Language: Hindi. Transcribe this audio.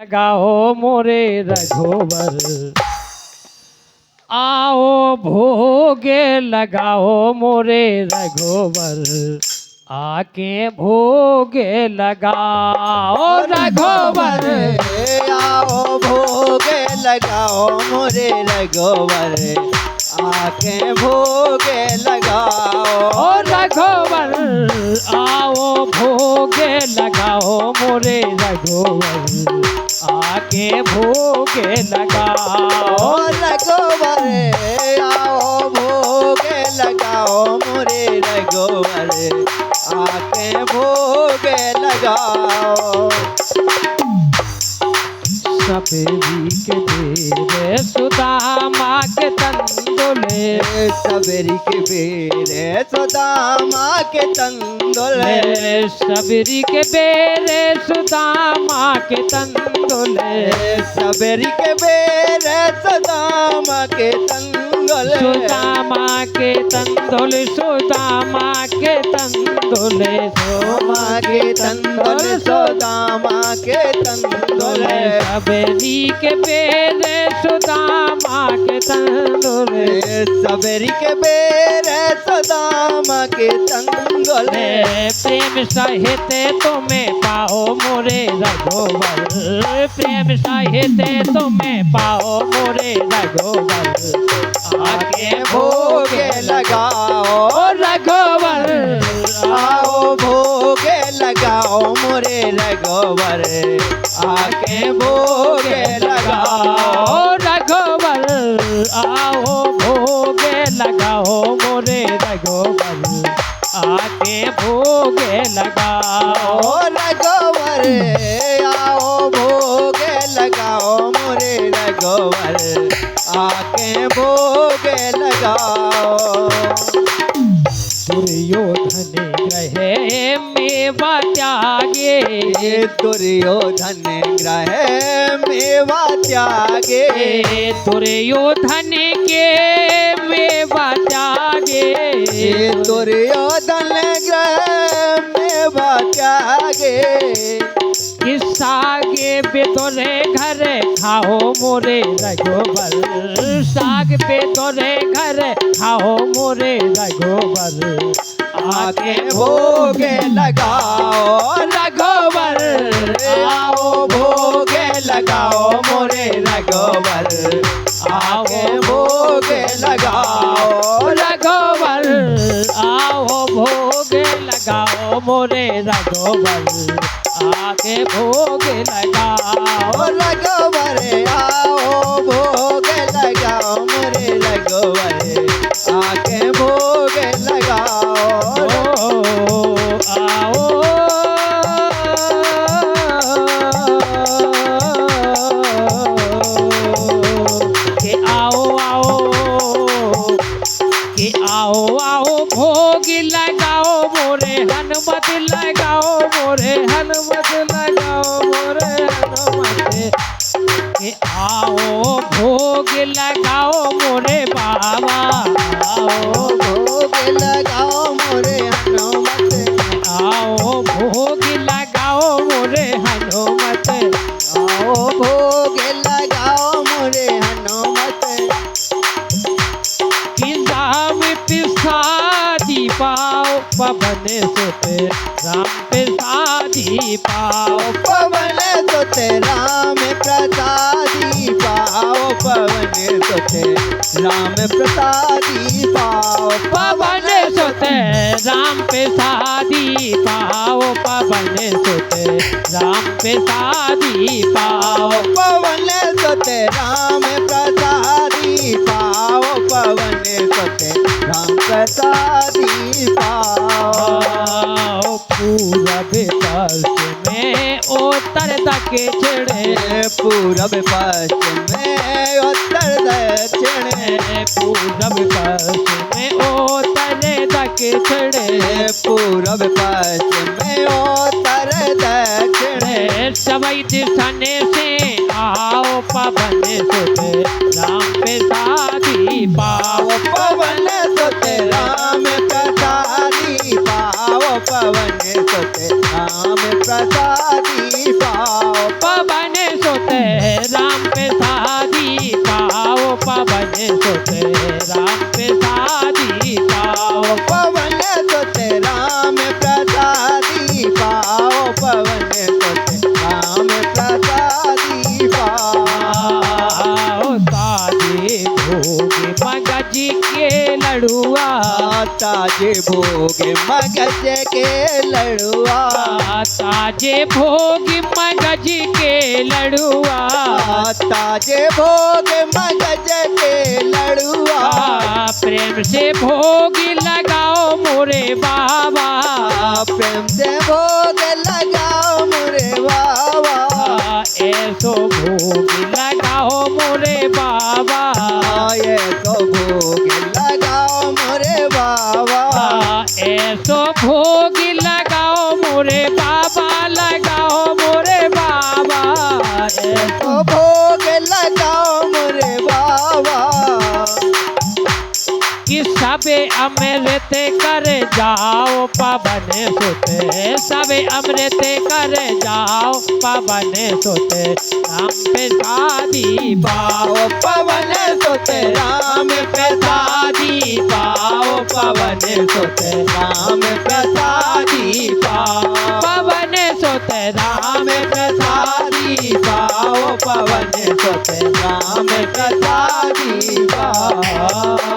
लगाओ मोरे रघुवर, आओ भोगे लगाओ मोरे रघुवर, आके भोगे लगाओ रघुवर। आओ भोगे लगाओ मोरे रघुवर, आके भोगे लगाओ रघुवर, आओ भोगे लगाओ मोरे रघुवर, आके भोगे लगाओ रघुवर। आओ भोगे लगाओ मोरे रघुवर, आके भोगे लगाओ। सबेरी के बेरे सुदामा के तंदुले, सबेरी के बेरे सुदामा के तंदुले, सबेरी के बेरे सुदामा के तंदुले, सबेरी के बेरे सुदामा के तंदुले, सुदामा के तंदुले, सुदामा के तंदुले, सोमा के तंदुले, सुदामा के तंदुले, सबेरी के बेरे सुदामा के तंदुले, सबेरी के बेरे सुदामा के तंदुले। प्रेम सहित तुम्हें पाओ मोरे रघुवर, प्रेम सहित तुम्हें पाओ मोरे रघुवर, आके भोगे लगाओ रघुवर, आओ भोगे लगाओ मोरे रघुवर, आके भोगे लगाओ रघुवर, आओ भोगे लगाओ मोरे रघुवर, आके भोगे लगाओ रघुवर। आओ भोगे लगाओ मोरे रघुवर, आके भोगे लगाओ। दुर्योधन ग्रहे मेवा त्यागे, दुर्योधन ग्रह मेवा त्यागे, दुर्योधन के मेवा त्यागे, दुर्योधन ग्रह मेवा त्यागे। सागे पे तोरे घर खाओ मोरे रघुवर, साग पे तोरे घर खाओ मोरे रघुवर, आके भोगे लगाओ रघुवर। आओ भोगे लगाओ मोरे रघुवर, आके भोगे लगाओ रघुवर, आओ भोगे लगाओ मोरे रघुवर, आके भोगे लगाओ रघुवर। आओ भोगे लगाओ मोरे रघुवर, आके भोगे लगाओ। आओ के आओ आओ के आओ आओ भोग लगाओ मोरे हनुमत लगाओ मोरे हनुमत लगाओ मोरे हनुमत के आओ भोग लगाओ मोरे बाबा, आओ भोग लगाओ मोरे हनुमत, आओ भोग लगाओ मोरे हनुमत, आओ भोग लगाओ मोरे हनुमत। कि राम प्रसादी पाओ पवन सुत राम प्रसादी पाओ, पवन सुत राम प्रसादी पाओ, पवन सुत राम प्रसादी पाओ, पवन सुत राम प्रसादी पाओ, पवन सुत राम प्रसादी पाओ, पवन सुत राम प्रसादी पाओ, पवन सुत राम प्रसादी पाओ। पूरब पश्चिम में उत्तर दक्षिण, पूरब पश्चिम में उत्तर दक्षिण, पूरब पश्चिम में उत्तर दक्षिण, पूरब पश्चिम में उत्तर दक्षिण। सबई दिशन से आओ पवन सुत राम प्रसादी पाओ, पवन सुत राम प्रसादी पाओ, पवन सुत राम प्रसादी पाओ, पवन सुत सोते राम प्रसादी पाओ पवन सुत राम प्रसादी पाओ पवन सुत राम प्रसादी पाओ ताजे भोग मगज के लड़ुआ ताजे भोग मगज के लड़ुआ ताजे भोग मगज के लड़ुआ ताजे भोग मगज के लड़ुआ प्रेम से भोग लगाओ मोरे बाबा प्रेम से भोग लगाओ मोरे बाबा ऐसो भोग लगाओ मोरे बाबा ये तो भोग लगाओ मोरे बाबा ऐसो भोग लगाओ मोरे बाबा लगाओ मोरे बाबा तो भोग लगाओ मोरे बाबा कि सबे अमृत कर जाओ पवन सुते सबे अमृत कर जाओ पवन सुते राम प्रसादी पाओ पवन सुत राम प्रसादी पाओ पवन सुत राम प्रसादी पाओ पवन सुते राम प्रसादी पाओ पवन सुत राम प्रसादी पाओ